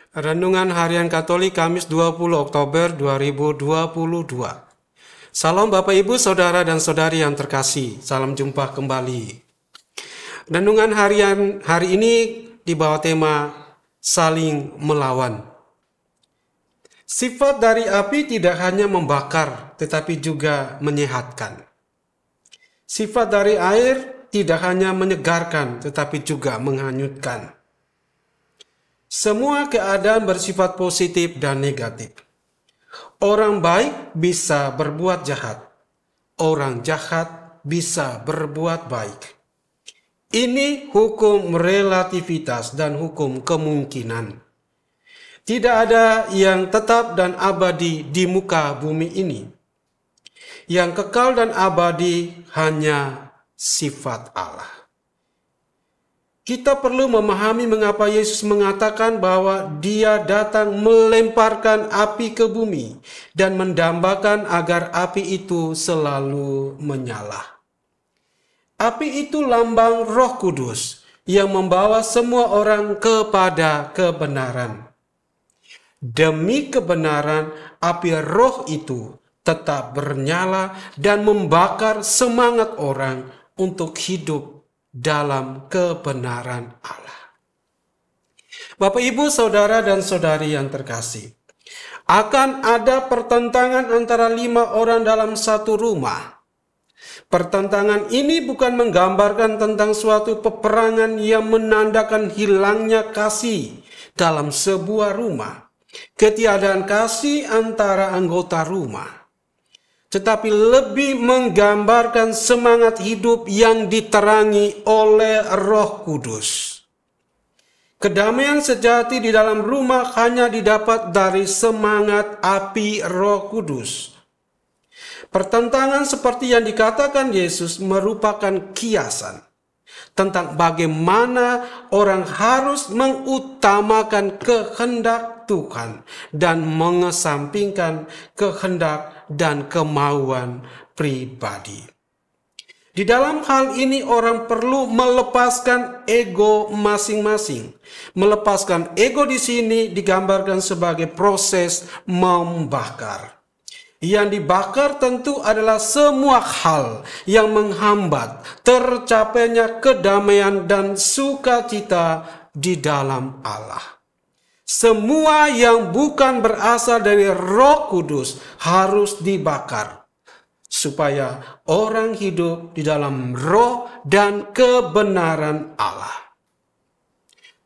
Renungan Harian Katolik Kamis 20 Oktober 2022. Salam Bapak Ibu, Saudara dan Saudari yang terkasih. Salam jumpa kembali. Renungan harian hari ini dibawa tema saling melawan. Sifat dari api tidak hanya membakar, tetapi juga menyehatkan. Sifat dari air tidak hanya menyegarkan, tetapi juga menghanyutkan. Semua keadaan bersifat positif dan negatif. Orang baik bisa berbuat jahat. Orang jahat bisa berbuat baik. Ini hukum relativitas dan hukum kemungkinan. Tidak ada yang tetap dan abadi di muka bumi ini. Yang kekal dan abadi hanya sifat Allah. Kita perlu memahami mengapa Yesus mengatakan bahwa Dia datang melemparkan api ke bumi dan mendambakan agar api itu selalu menyala. Api itu lambang Roh Kudus yang membawa semua orang kepada kebenaran. Demi kebenaran, api Roh itu tetap bernyala dan membakar semangat orang untuk hidup dalam kebenaran Allah. Bapak, Ibu, Saudara dan Saudari yang terkasih, akan ada pertentangan antara 5 orang dalam satu rumah. Pertentangan ini bukan menggambarkan tentang suatu peperangan yang menandakan hilangnya kasih dalam sebuah rumah, ketiadaan kasih antara anggota rumah, tetapi lebih menggambarkan semangat hidup yang diterangi oleh Roh Kudus. Kedamaian sejati di dalam rumah hanya didapat dari semangat api Roh Kudus. Pertentangan seperti yang dikatakan Yesus merupakan kiasan tentang bagaimana orang harus mengutamakan kehendak Tuhan dan mengesampingkan kehendak dan kemauan pribadi. Di dalam hal ini orang perlu melepaskan ego masing-masing. Melepaskan ego di sini digambarkan sebagai proses membakar. Yang dibakar tentu adalah semua hal yang menghambat tercapainya kedamaian dan sukacita di dalam Allah. Semua yang bukan berasal dari Roh Kudus harus dibakar, supaya orang hidup di dalam roh dan kebenaran Allah.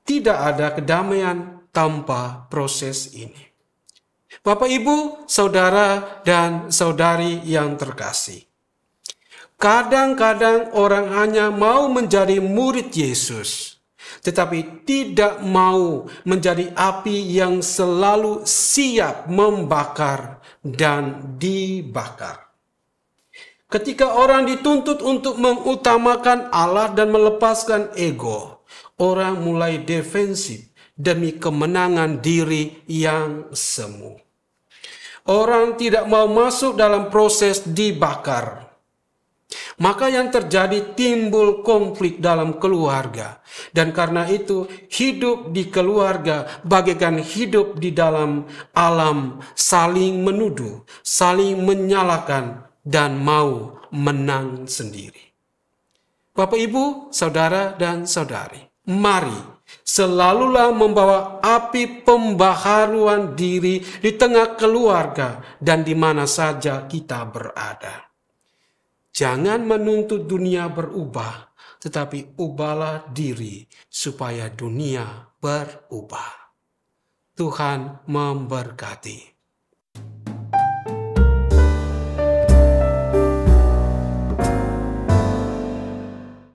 Tidak ada kedamaian tanpa proses ini. Bapak, Ibu, Saudara dan Saudari yang terkasih, kadang-kadang orang hanya mau menjadi murid Yesus, tetapi tidak mau menjadi api yang selalu siap membakar dan dibakar. Ketika orang dituntut untuk mengutamakan Allah dan melepaskan ego, orang mulai defensif demi kemenangan diri yang semu. Orang tidak mau masuk dalam proses dibakar. Maka yang terjadi timbul konflik dalam keluarga. Dan karena itu hidup di keluarga bagaikan hidup di dalam alam saling menuduh, saling menyalahkan, dan mau menang sendiri. Bapak, Ibu, Saudara dan Saudari, mari selalulah membawa api pembaharuan diri di tengah keluarga dan di mana saja kita berada. Jangan menuntut dunia berubah, tetapi ubahlah diri supaya dunia berubah. Tuhan memberkati.